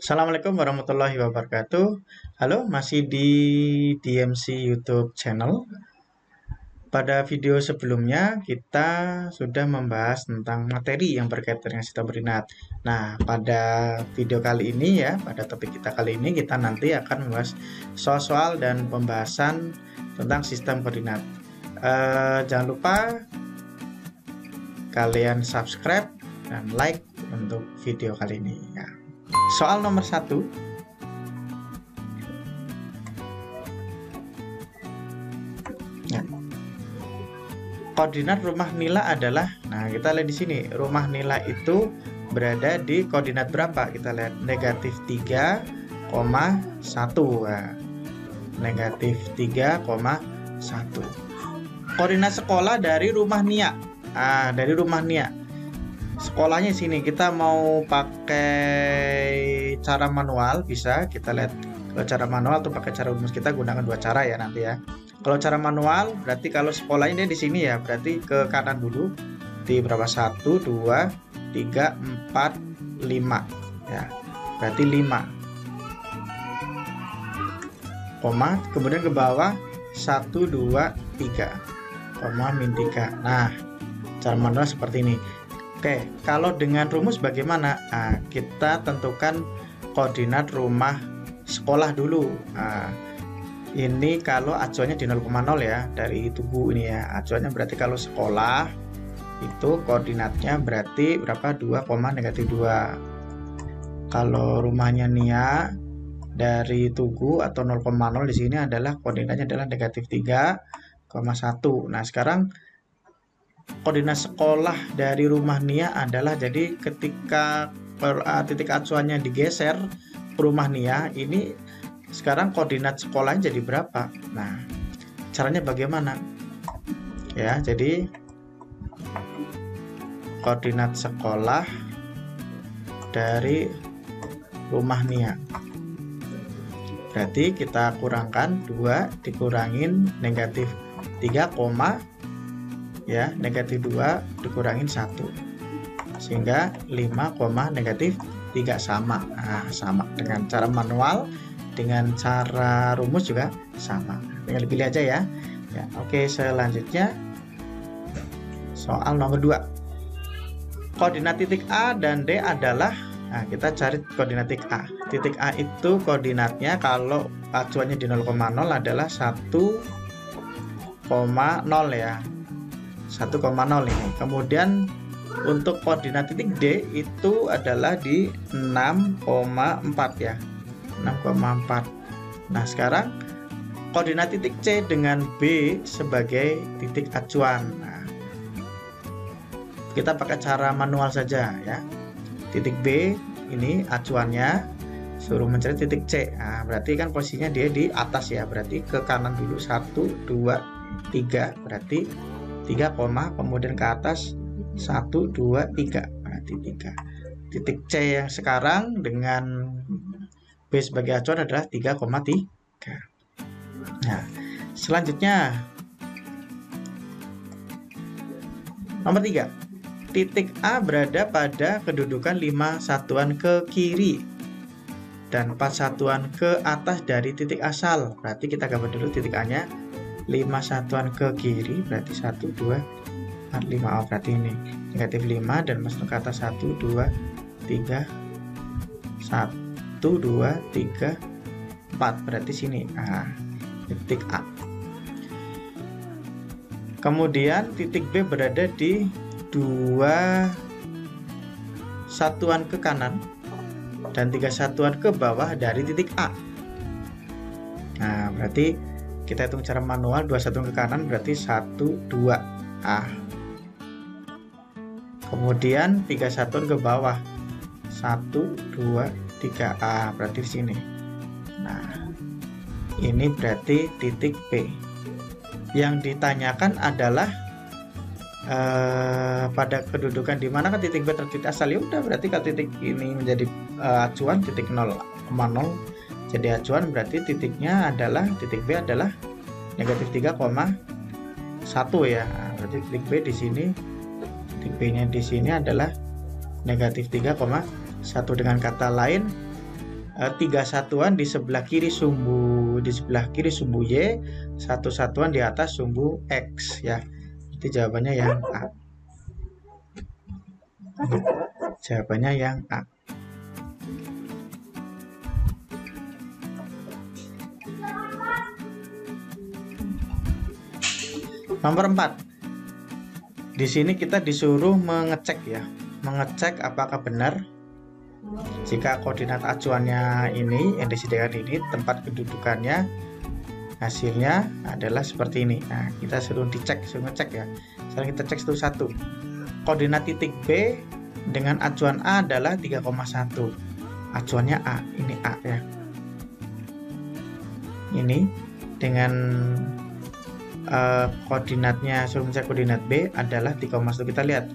Assalamualaikum warahmatullahi wabarakatuh. Halo, masih di DMC YouTube channel. Pada video sebelumnya kita sudah membahas tentang materi yang berkaitan dengan sistem koordinat. Nah, pada video kali ini ya, pada topik kita kali ini kita nanti akan membahas soal-soal dan pembahasan tentang sistem koordinat. Jangan lupa kalian subscribe dan like untuk video kali ini ya. Soal nomor 1. Ya. Koordinat rumah Nila adalah, nah kita lihat di sini, rumah Nila itu berada di koordinat berapa? Kita lihat negatif 3,1. Nah, negatif 3,1. Koordinat sekolah dari rumah Nia. Dari rumah Nia. Sekolahnya sini, kita mau pakai cara manual bisa, kita lihat kalau cara manual atau pakai cara rumus, kita gunakan dua cara ya nanti ya. Kalau cara manual berarti kalau sekolahnya dia di sini ya, berarti ke kanan dulu di berapa, 1 2 3 4 5 ya, berarti 5 koma, kemudian ke bawah 1 2 3 koma min 3. Nah, cara manual seperti ini. Oke, kalau dengan rumus bagaimana? Nah, kita tentukan koordinat rumah sekolah dulu. Nah, ini kalau acuannya di 0,0 ya, dari tugu ini ya. Acuannya berarti kalau sekolah itu koordinatnya berarti berapa? 2,-2. Kalau rumahnya Nia dari tugu atau 0,0 di sini adalah koordinatnya adalah negatif 3,1. Nah, sekarang koordinat sekolah dari rumah Nia adalah, jadi ketika titik acuannya digeser ke rumah Nia, ini sekarang koordinat sekolahnya jadi berapa? Nah, caranya bagaimana? Ya, jadi koordinat sekolah dari rumah Nia. Berarti kita kurangkan 2 dikurangin negatif 3, ya, negatif 2 dikurangin 1 sehingga 5, negatif 3 sama. Nah, sama dengan cara manual, dengan cara rumus juga sama, tinggal pilih aja ya. Oke, selanjutnya soal nomor 2. Koordinat titik A dan D adalah, nah kita cari koordinat titik A. Titik A itu koordinatnya kalau acuannya di 0,0 adalah 1,0 ya, 1,0 ini. Kemudian untuk koordinat titik D itu adalah di 6,4 ya, 6,4. Nah, sekarang koordinat titik C dengan B sebagai titik acuan. Nah, kita pakai cara manual saja ya. Titik B ini acuannya, suruh mencari titik C. Nah, berarti kan posisinya dia di atas ya, berarti ke kanan dulu 1 2 3, berarti 3, kemudian ke atas 1 2 3, berarti 3. Titik C yang sekarang dengan B sebagai acuan adalah 3,3. Nah, selanjutnya nomor 3. Titik A berada pada kedudukan 5 satuan ke kiri dan 4 satuan ke atas dari titik asal. Berarti kita gambar dulu titik A-nya, 5 satuan ke kiri berarti 1 2 4 5. Oh, berarti ini negatif 5 dan masuk ke atas 1 2 3 1 2 3 4, berarti sini. Nah, titik A. Kemudian titik B berada di 2 satuan ke kanan dan 3 satuan ke bawah dari titik A. Nah, berarti kita hitung cara manual, 2 satuan ke kanan berarti 1 2 A. Kemudian 3 satuan ke bawah 1 2 3 A, berarti di sini. Nah, ini berarti titik B. Yang ditanyakan adalah pada kedudukan di mana kan titik B atau titik asal. Ya udah, berarti kalau titik ini menjadi acuan, titik 0,0 jadi acuan, berarti titiknya adalah, titik B adalah negatif 3,1 ya. Nah, berarti titik B di sini, titik B-nya di sini adalah negatif 3,1. Dengan kata lain, 3 satuan di sebelah kiri sumbu Y, 1 satuan di atas sumbu X ya. Jadi jawabannya yang A. Jawabannya yang A. Nomor 4. Di sini kita disuruh mengecek ya. Mengecek apakah benar jika koordinat acuannya ini yang disediakan ini, tempat kedudukannya, hasilnya adalah seperti ini. Nah, kita suruh ngecek ya. Sekarang kita cek satu-satu. Koordinat titik B dengan acuan A adalah 3,1. Acuannya A, ini A ya. Ini dengan koordinatnya, suruh mencari koordinat B adalah 3,1. Kita lihat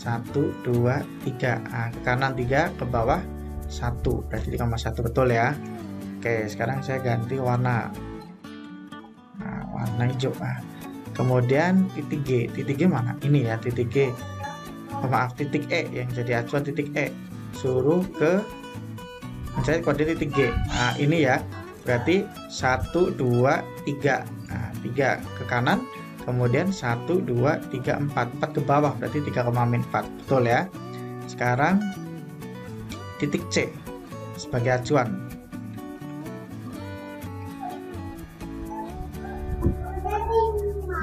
1, 2, 3. Nah, ke kanan 3, ke bawah 1, berarti 3,1 betul ya. Oke, sekarang saya ganti warna. Nah, warna hijau. Nah, kemudian titik G mana? Ini ya, titik G. Maaf, titik E yang jadi acuan titik E. Suruh ke mencari koordinat titik G. Nah, ini ya. Berarti 1, 2, 3. Nah, 3 ke kanan, kemudian 1, 2, 3, 4. 4 ke bawah, berarti 3,4. Betul ya. Sekarang titik C sebagai acuan.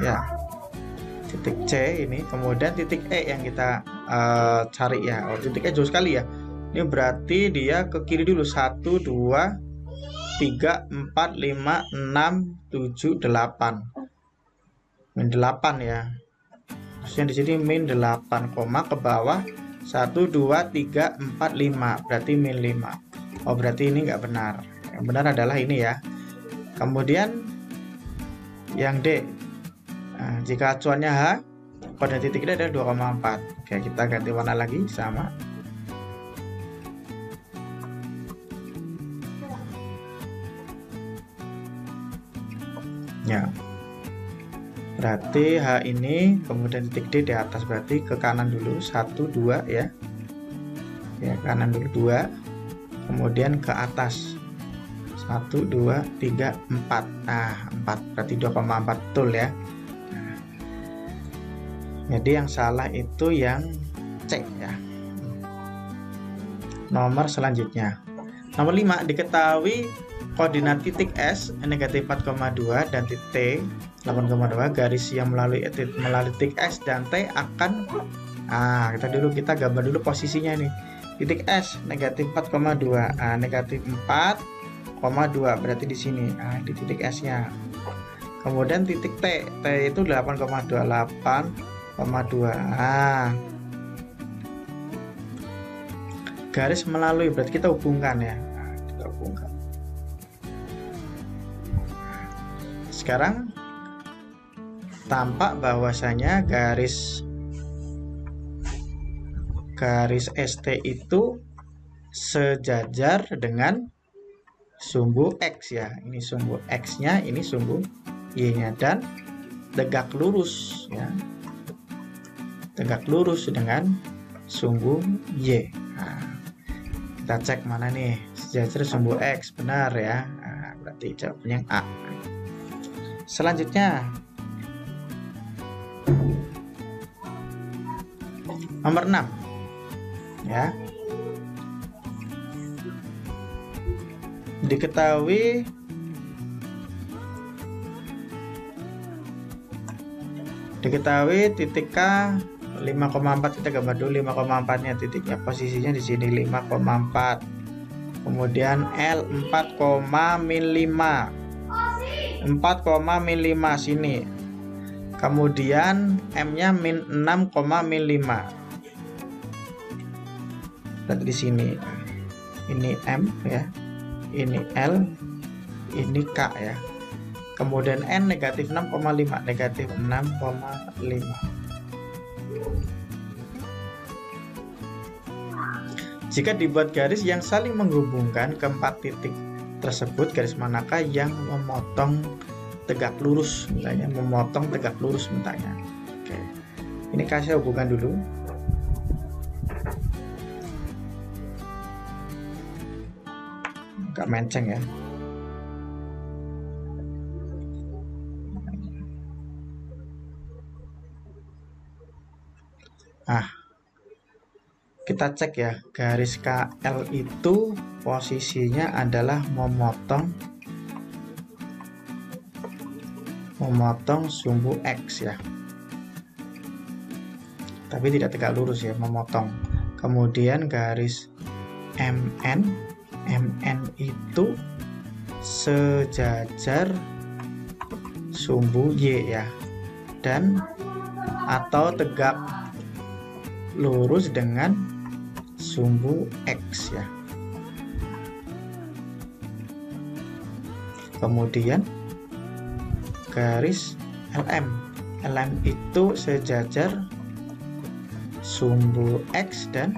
Ya. Titik C ini, kemudian titik E yang kita cari ya. Oh, titik E jauh sekali ya. Ini berarti dia ke kiri dulu. 1, 2, 3, 4, 5, 6, 7, 8. Min 8 ya. Terusnya di sini min 8, ke bawah 1, 2, 3, 4, 5. Berarti min 5. Oh, berarti ini nggak benar. Yang benar adalah ini ya. Kemudian yang D. Nah, jika acuannya H, koordinat titik D adalah 2,4. Oke, kita ganti warna lagi sama. Ya, berarti H ini, kemudian titik D di atas, berarti ke kanan dulu 1, 2 ya. Ya, kanan dulu 2, kemudian ke atas 1, 2, 3, 4. Nah, 4 berarti 2,4 betul ya. Nah, jadi yang salah itu yang C ya. Nomor selanjutnya, nomor 5, diketahui koordinat titik S negatif 4,2 dan titik T 8,2, garis yang melalui titik S dan T akan kita gambar dulu posisinya nih. Titik S negatif 4,2, negatif 4,2 berarti di sini. Nah, di titik S-nya. Kemudian titik T itu 8,2. Garis melalui berarti kita hubungkan ya. Kita hubungkan. Sekarang tampak bahwasanya garis ST itu sejajar dengan sumbu X ya. Ini sumbu X-nya, ini sumbu Y-nya, dan tegak lurus ya. Tegak lurus dengan sumbu Y. Nah, kita cek mana nih sejajar sumbu X, benar ya. Nah, berarti jawabannya A. Selanjutnya nomor 6 ya. Diketahui titik K 5,4. Kita gambar dulu 5,4 nya titiknya, posisinya di sini 5,4. Kemudian L 4,-5 sini. Kemudian M-nya min 6,-5. Berarti di sini. Ini M ya. Ini L, ini K ya. Kemudian N negatif 6,5, negatif 6,5. Jika dibuat garis yang saling menghubungkan keempat titik tersebut, garis manakah yang memotong tegak lurus misalnya, memotong tegak lurus misalnya. Oke. Ini kasih hubungan dulu. agak menceng ya. Nah, kita cek ya, garis KL itu posisinya adalah memotong sumbu X ya, tapi tidak tegak lurus ya, memotong. Kemudian garis MN itu sejajar sumbu Y ya, dan atau tegak lurus dengan sumbu X ya. Kemudian garis LM itu sejajar sumbu X dan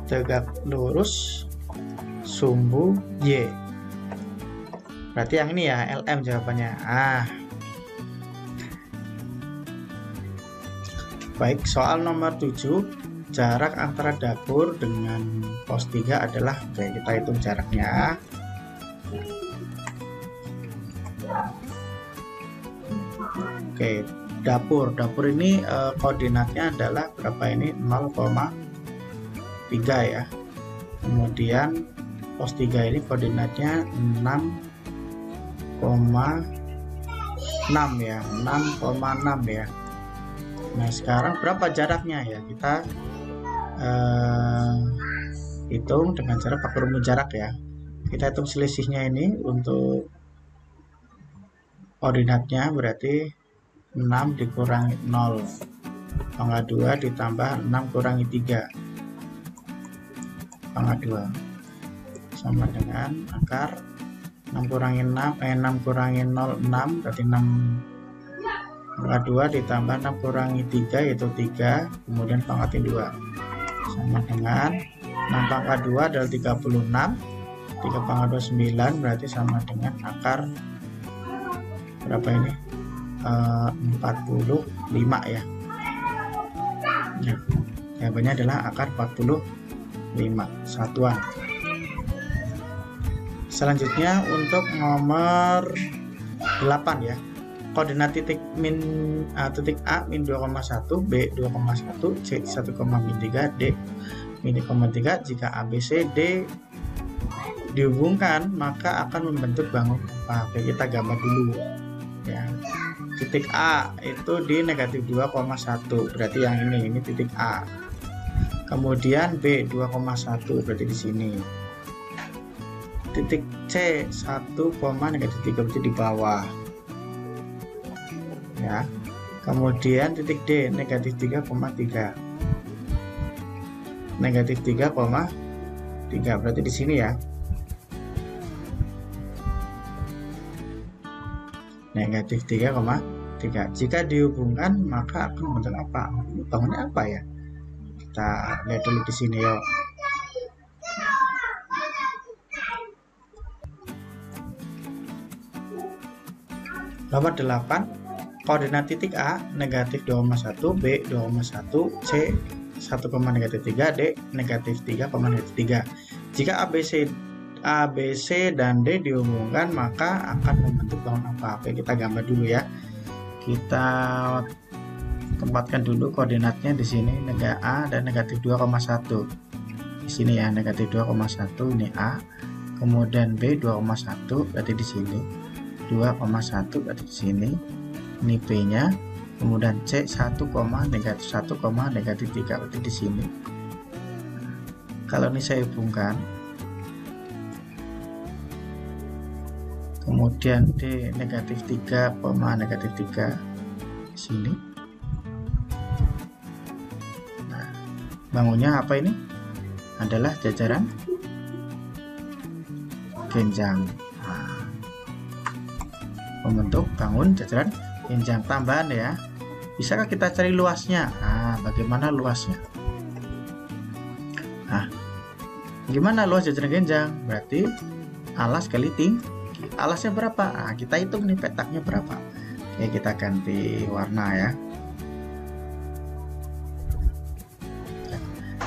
tegak lurus sumbu Y. Berarti yang ini ya, LM jawabannya. Baik, soal nomor 7, jarak antara dapur dengan pos 3 adalah, oke, kita hitung jaraknya. Oke, dapur ini koordinatnya adalah berapa ini? 0,3 ya. Kemudian pos 3 ini koordinatnya 6,6 ya, 6,6 ya. Nah, sekarang berapa jaraknya ya? Kita hitung dengan cara pakai rumus jarak ya. Kita hitung selisihnya ini untuk koordinatnya, berarti 6 dikurangi 0 pangkat 2 ditambah 6 kurangi 3 pangkat 2 sama dengan akar 6 kurangi 6 6 berarti 6 pangkat 2 ditambah 6 kurangi 3 yaitu 3, kemudian pangkat 2 sama dengan 6 pangkat 2 adalah 36, 3 pangkat 2 9, berarti sama dengan akar berapa ini? 45 ya. Jawabannya adalah akar 45 satuan. Selanjutnya untuk nomor 8 ya. Koordinat titik A min 2,1, B 2,1, C 1,3, D min 3. Jika ABC D dihubungkan maka akan membentuk bangun apa? Oke, kita gambar dulu ya. Titik A itu di negatif 2,1, berarti yang ini titik A. Kemudian B 2,1 berarti di sini. Titik C 1,-3 berarti di bawah. Ya. Kemudian titik D negatif 3,3. Negatif 3,3 berarti di sini ya. Negatif 3,3. Jika dihubungkan maka akan membentuk apa? Bangunnya apa ya? Kita lihat dulu di sini yuk. Nomor 8, koordinat titik A negatif 2,1, B 2,1, C 1,-3, D negatif 3,-3. Jika ABC dan D dihubungkan maka akan membentuk bangun apa? Oke, kita gambar dulu ya. Kita tempatkan dulu koordinatnya di sini, A dan negatif 2,1. Di sini ya, negatif 2,1 ini A. Kemudian B 2,1 berarti di sini. 2,1 berarti di sini. Ini B-nya. Kemudian C 1,-3 berarti di sini. Kalau ini saya hubungkan, kemudian D negatif 3,-3 di sini. Nah, bangunnya apa ini? Adalah jajaran genjang. Nah, membentuk bangun jajaran genjang. Tambahan ya. Bisakah kita cari luasnya? Nah, bagaimana luasnya? Nah, gimana luas jajaran genjang? Berarti alas kali tinggi. Alasnya berapa? Nah, kita hitung nih petaknya berapa. Oke, kita ganti warna ya.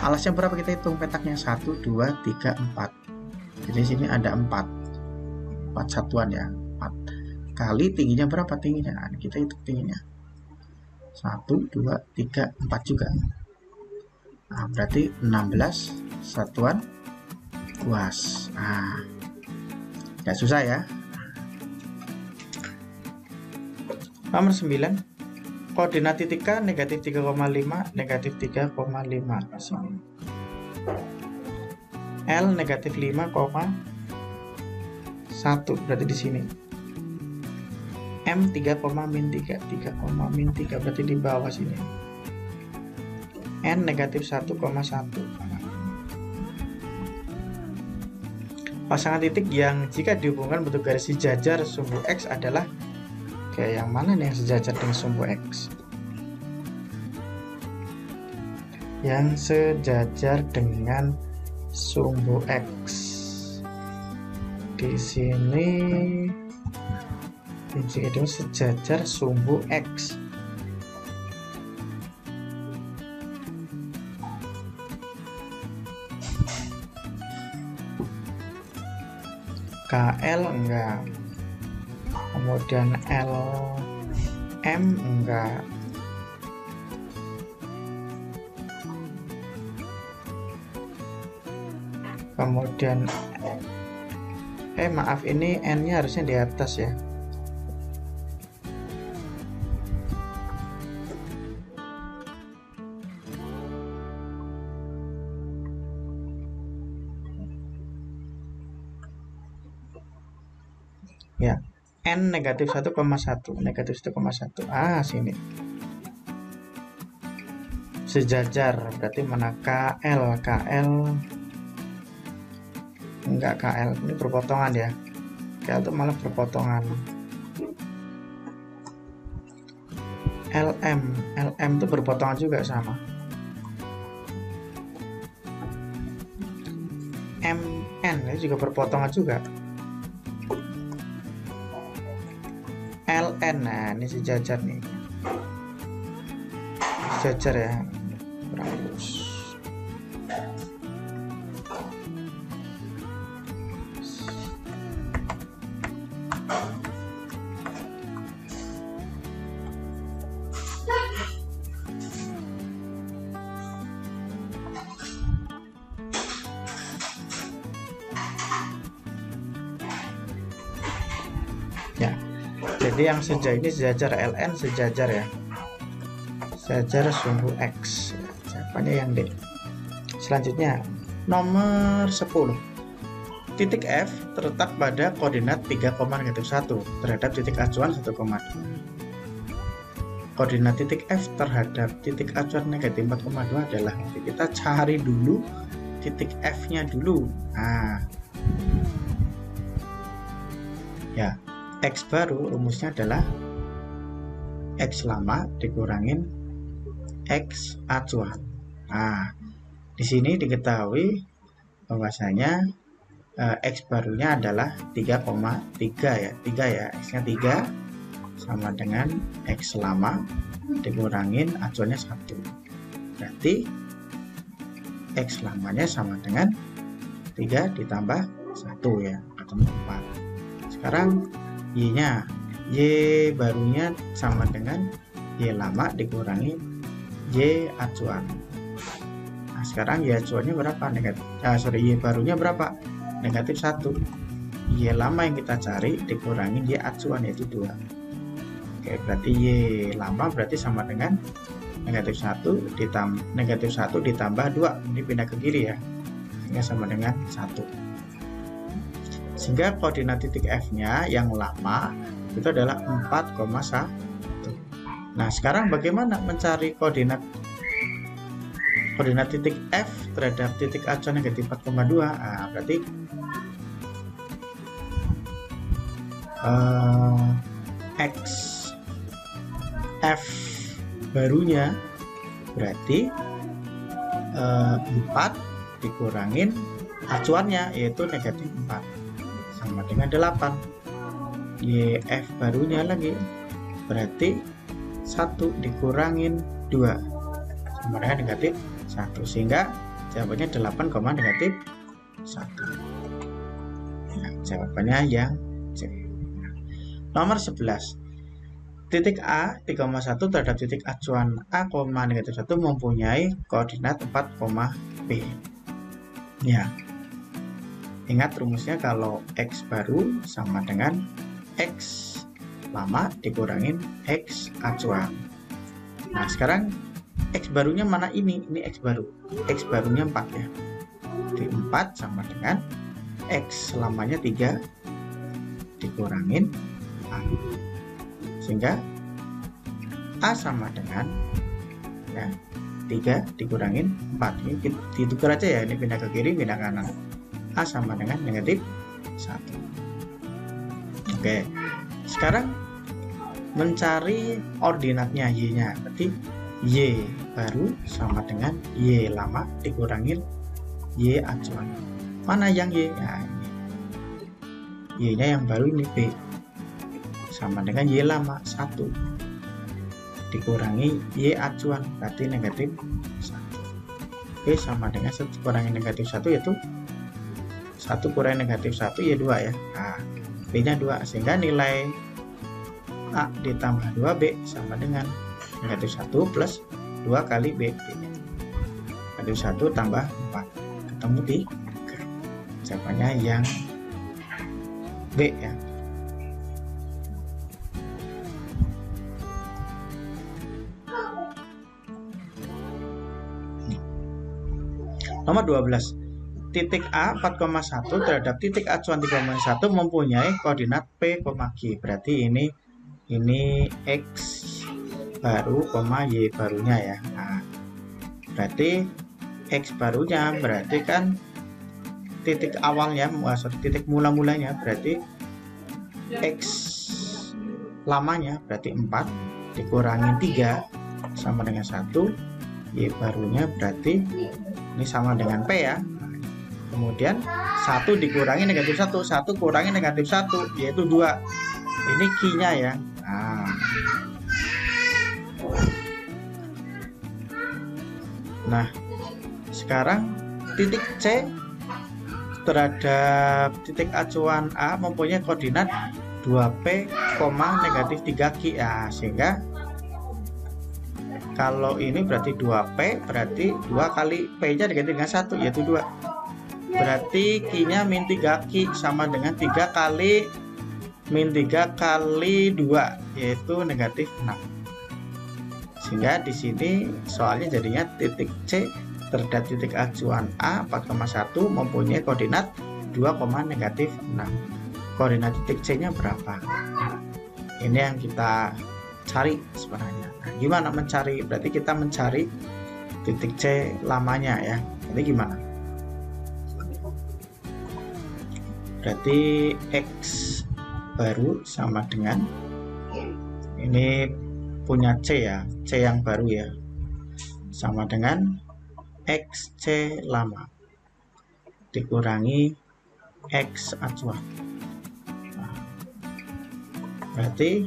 Alasnya berapa kita hitung petaknya? 1, 2, 3, 4. Jadi sini ada 4 satuan ya. 4 kali tingginya berapa tingginya? Nah, kita hitung tingginya. 1, 2, 3, 4 juga. Nah, berarti 16 satuan kuas. Nah, nggak susah ya. Nomor 9. Koordinat titik K negatif 3,5, negatif 3,5. L negatif 5,1 berarti di sini. M 3, min 3, 3,-3 berarti di bawah sini. N negatif 1,1. Pasangan titik yang jika dihubungkan bentuk garis sejajar sumbu X adalah kayak yang mana nih yang sejajar dengan sumbu X? Yang sejajar dengan sumbu X. Di sini itu sejajar sumbu X. KL enggak, kemudian LM enggak, kemudian maaf, ini N nya harusnya di atas ya. Ya, N negatif 1,1, negatif 1,1. Sini. Sejajar, berarti mana KL? Enggak KL, ini berpotongan ya. KL itu malah berpotongan. LM itu berpotongan juga sama. MN ini juga berpotongan juga. LN, nah ini sejajar nih, sejajar ya. Ya, jadi yang ini sejajar, LN sejajar ya, sejajar sumbu X. Siapanya yang D? Selanjutnya nomor 10. Titik F terletak pada koordinat 3,-1 terhadap titik acuan 1,2. Koordinat titik F terhadap titik acuan negatif 4,2 adalah, kita cari dulu titik F nya dulu. Nah ya, X baru rumusnya adalah X lama dikurangin X acuan. Nah, di sini diketahui bahwasanya X barunya adalah 3,3 ya. 3 ya, X-nya 3 sama dengan X lama dikurangin acuannya 1. Berarti X lamanya sama dengan 3 ditambah 1 ya, ketemu 4. Sekarang Y-nya, Y barunya sama dengan Y lama dikurangi Y acuan. Nah, sekarang Y acuannya berapa? Y barunya berapa? Negatif 1. Y lama yang kita cari dikurangi Y acuan, yaitu 2. Oke, berarti Y lama berarti sama dengan negatif 1 ditambah 2. Ini pindah ke kiri ya, sehingga sama dengan 1. Sehingga koordinat titik F nya yang lama itu adalah 4,1. Nah, sekarang bagaimana mencari koordinat titik F terhadap titik acuan negatif 4,2? Nah, berarti X F barunya berarti 4 dikurangin acuannya, yaitu negatif 4, sama dengan 8. YF barunya lagi berarti 1 dikurangin 2 sama dengan negatif 1, sehingga jawabannya 8, negatif 1. Jawabannya yang C. Nomor 11. Titik A 3,1 terhadap titik acuan A, negatif 1 mempunyai koordinat 4, B. Ya. Ingat rumusnya kalau X baru sama dengan X lama dikurangin X acuan. Nah, sekarang X barunya mana ini? Ini X baru. X barunya 4 ya. Di 4 sama dengan X lamanya 3 dikurangin A. Sehingga A sama dengan ya, 3 dikurangin 4. Ini ditukar aja ya, ini pindah ke kiri, pindah ke kanan. A sama dengan negatif 1. Oke, sekarang mencari ordinatnya Y-nya. Berarti Y baru sama dengan Y lama dikurangin Y acuan. Mana yang Y? Nah, ini. Y-nya yang baru ini B. Sama dengan Y lama 1 dikurangi Y acuan, berarti negatif 1. Oke, sama dengan 1 kurangi negatif 1 yaitu 1 kurangi negatif 1 ya 2 ya. Nah, B nya 2, sehingga nilai A ditambah 2B sama dengan negatif 1 plus 2 kali B nya. Negatif 1 tambah 4 ketemu di jawabannya yang B ya. Nomor 12. Titik A 4,1 terhadap titik acuan 3,1 mempunyai koordinat P, Q. Berarti ini X baru, Y barunya ya. Nah, berarti X barunya berarti kan titik awalnya, titik mula-mulanya berarti X lamanya berarti 4 dikurangi 3 sama dengan 1. Y barunya berarti ini sama dengan P ya. Kemudian 1 dikurangi negatif 1, 1 kurangi negatif 1 yaitu 2. Ini Q-nya ya. Nah, sekarang titik C terhadap titik acuan A mempunyai koordinat 2P, negatif 3Q ya. Sehingga kalau ini berarti 2P, berarti 2 kali P nya diganti dengan 1 yaitu 2. Berarti Q-nya min 3Q sama dengan 3 kali min 3 kali 2 yaitu negatif 6. Sehingga di sini soalnya jadinya titik C terhadap titik acuan A 4,1 mempunyai koordinat 2, negatif 6. Koordinat titik C-nya berapa? Ini yang kita cari sebenarnya. Nah, gimana mencari? Berarti kita mencari titik C lamanya ya. Jadi gimana? Berarti X baru sama dengan ini punya C ya, C yang baru ya, sama dengan XC lama dikurangi X acuan. Nah, berarti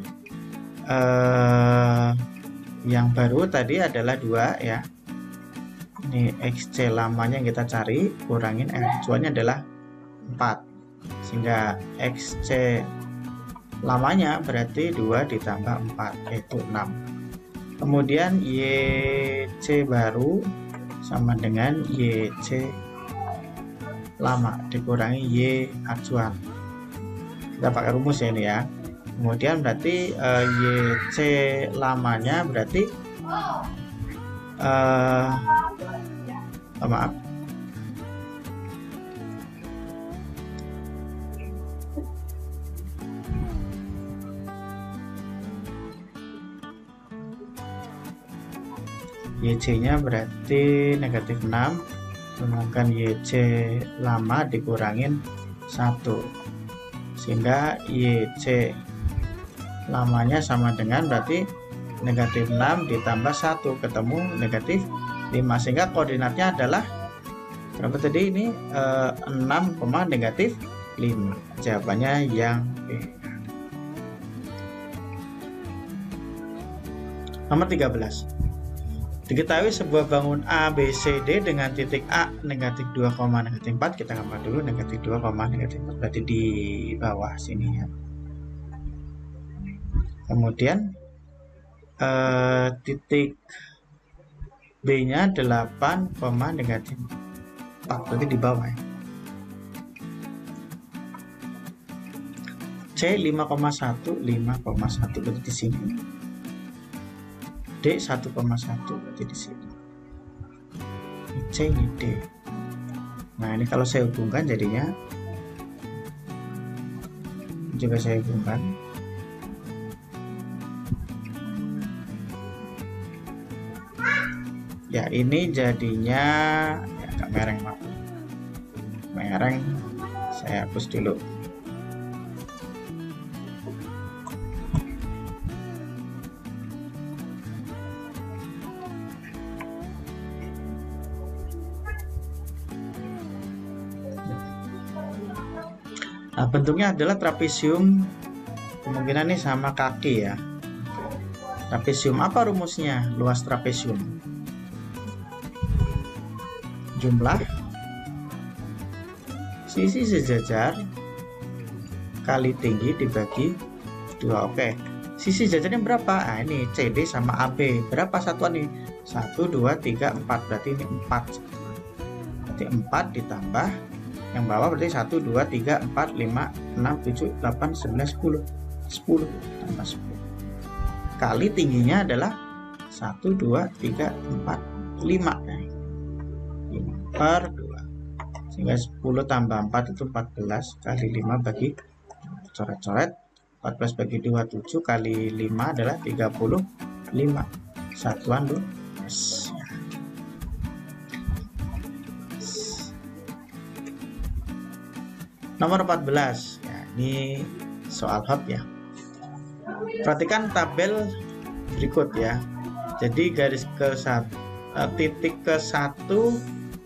yang baru tadi adalah 2 ya. Ini XC lamanya yang kita cari, kurangin X acuannya adalah 4. Sehingga XC lamanya berarti 2 ditambah 4 yaitu 6. Kemudian YC baru sama dengan YC lama dikurangi Y acuan. Kita pakai rumus ya ini ya. Kemudian berarti YC lamanya berarti maaf, YC-nya berarti negatif 6 menggunakan YC lama dikurangin 1 sehingga YC lamanya sama dengan berarti negatif 6 ditambah 1 ketemu negatif 5 sehingga koordinatnya adalah berapa tadi ini 6, negatif 5. Jawabannya yang B. Nomor 13. Diketahui sebuah bangun A, B, C, D dengan titik A negatif 2, negatif 4. Kita gambar dulu negatif 2, negatif 4. Berarti di bawah sini ya. Kemudian titik B-nya 8, negatif 4. Berarti di bawah ya. C 5,1, berarti di sini. D 1,1 berarti di sini. Ini C, ini D. Nah, ini kalau saya hubungkan jadinya juga saya hubungkan. Ya, ini jadinya ya, agak mereng, maaf. Mereng, saya hapus dulu. Nah, bentuknya adalah trapesium, kemungkinan ini sama kaki ya. Trapesium, apa rumusnya? Luas trapesium, jumlah sisi sejajar kali tinggi dibagi 2. Oke, sisi jajarnya berapa? Nah, ini CD sama AB. Berapa satuan ini? 1, 2, 3, 4. Berarti ini 4. Berarti 4 ditambah yang bawah berarti 1, 2, 3, 4, 5, 6, 7, 8, 9, 10. 10 tambah 10. Kali tingginya adalah 1, 2, 3, 4, 5. 5 per 2. Sehingga 10 tambah 4 itu 14 kali 5 bagi coret-coret. 14 bagi 2, 7 kali 5 adalah 35. Satuan luas. Nomor 14 ya, ini soal hot ya. Perhatikan tabel berikut ya. Jadi garis ke 1, titik ke 1,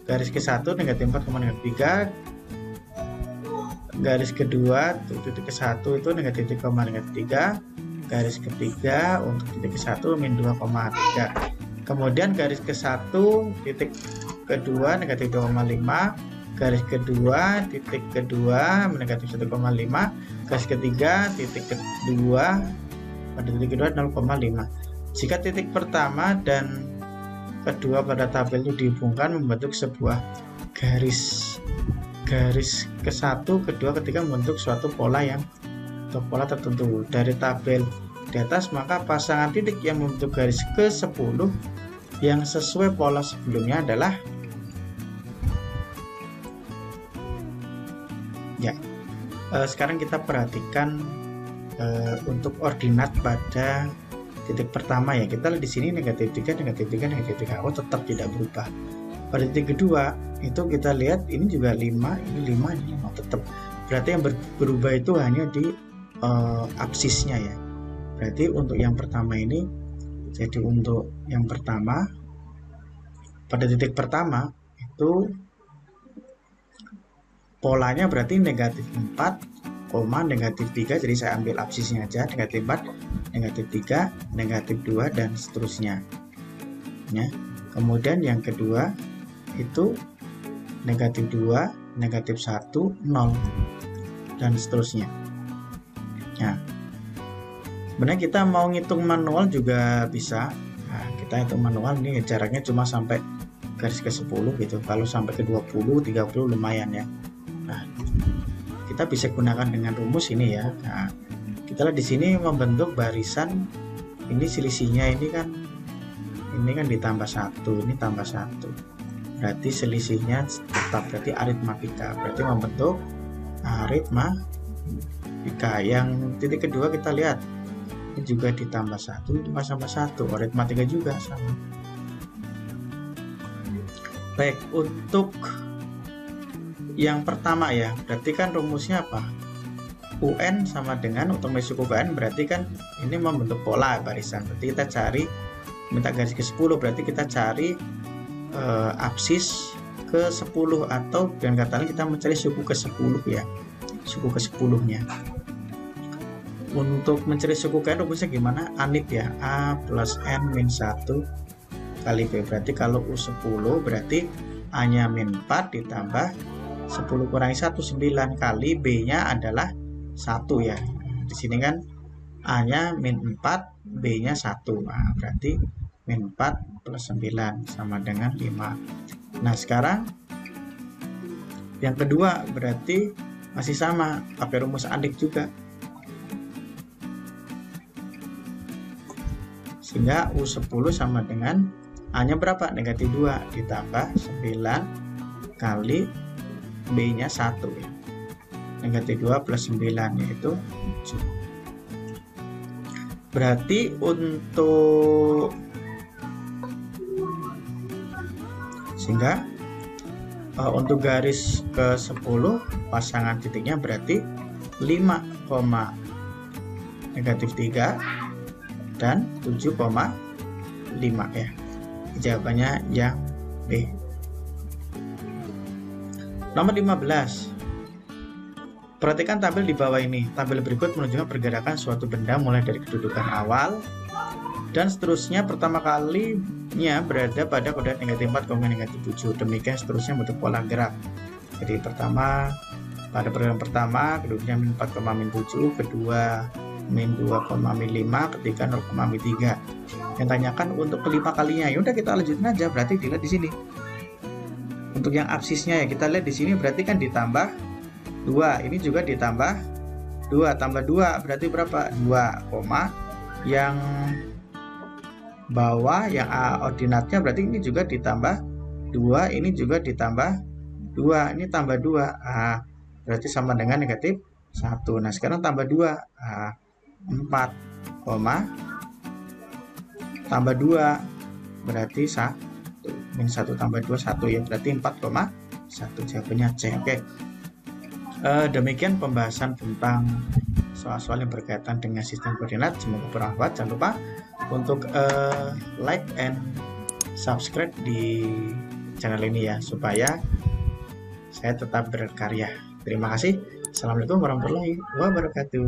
garis ke 1 negatif 4, negatif 3. Garis kedua titik ke 1 itu negatif 3, negatif 3. Garis ketiga untuk titik ke 1 min 2,3. Kemudian garis ke 1 titik kedua negatif 2,5. Garis kedua titik kedua negatif 1,5. Garis ketiga titik kedua pada titik kedua 0,5. Jika titik pertama dan kedua pada tabel itu dihubungkan membentuk sebuah garis ke 1, kedua, ketiga membentuk suatu pola atau pola tertentu. Dari tabel di atas maka pasangan titik yang membentuk garis ke 10 yang sesuai pola sebelumnya adalah ya. Sekarang kita perhatikan untuk ordinat pada titik pertama ya. Kita lihat di sini negatif 3, negatif 3, negatif 3. Oh, tetap tidak berubah. Pada titik kedua itu kita lihat ini juga 5, ini 5, ini 5 tetap. Berarti yang berubah itu hanya di absisnya ya. Berarti untuk yang pertama ini, jadi untuk yang pertama pada titik pertama itu polanya berarti negatif 4, negatif 3. Jadi saya ambil absisnya aja, negatif 4, negatif 3, negatif 2 dan seterusnya ya. Kemudian yang kedua itu negatif 2, negatif 1, 0 dan seterusnya ya. Sebenarnya kita mau ngitung manual juga bisa. Nah, kita hitung manual ini jaraknya cuma sampai garis ke 10 gitu. Kalau sampai ke 20, 30 lumayan ya. Nah, kita bisa gunakan dengan rumus ini ya. Nah, kita lihat di sini membentuk barisan. Ini selisihnya ini kan ditambah 1, ini tambah 1. Berarti selisihnya tetap, berarti aritmatika. Berarti membentuk aritmatika. Yang titik kedua kita lihat ini juga ditambah 1, ditambah sama 1. Aritmatika juga sama. Baik, untuk yang pertama ya, berarti kan rumusnya apa? UN sama dengan untuk masuk UN, berarti kan ini membentuk pola barisan. Berarti kita cari, minta garis ke 10, berarti kita cari absis ke 10 atau dengan kata lain kita mencari suku ke 10 ya. Suku ke 10-nya. Untuk mencari suku ke N rumusnya gimana? Anit ya, A plus N min 1 kali B. Berarti kalau U10 berarti A-nya min 4 ditambah 10 kurangi 1, 9 kali B-nya adalah 1 ya. Di sini kan A-nya min 4, B-nya 1. Nah, berarti min 4 plus 9 sama dengan 5. Nah, sekarang yang kedua berarti masih sama, pakai rumus adik juga. Sehingga U10 sama dengan A-nya berapa? Negatif 2 ditambah 9 kali B-nya 1 ya. Negatif 2 plus 9 yaitu 7. Berarti untuk untuk garis ke 10 pasangan titiknya berarti 5, negatif 3 dan 7,5 ya. Jawabannya yang B. Nomor 15. Perhatikan tabel di bawah ini. Tabel berikut menunjukkan pergerakan suatu benda mulai dari kedudukan awal dan seterusnya pertama kalinya berada pada koordinat negatif 4, negatif 7. Demikian seterusnya bentuk pola gerak. Jadi pertama, pada pergerakan pertama kedudukannya min 4, min 7, kedua min 2, min 5, ketiga 0, min 3. Yang tanyakan untuk kelima kalinya. Ya udah kita lanjutin aja, berarti dilihat di sini. Untuk yang absisnya ya kita lihat di sini berarti kan ditambah 2. Ini juga ditambah 2 tambah 2 berarti berapa? 2, yang bawah yang ordinatnya berarti ini juga ditambah 2, ini juga ditambah 2, ini tambah 2. Berarti sama dengan negatif 1. Nah, sekarang tambah 2. 4, tambah 2 berarti 1. Min 1 tambah 2 1 ya, berarti 4,1. Jawabannya C. Oke. Demikian pembahasan tentang soal-soal yang berkaitan dengan sistem koordinat. Semoga bermanfaat. Jangan lupa untuk like and subscribe di channel ini ya, supaya saya tetap berkarya. Terima kasih. Assalamualaikum warahmatullahi wabarakatuh.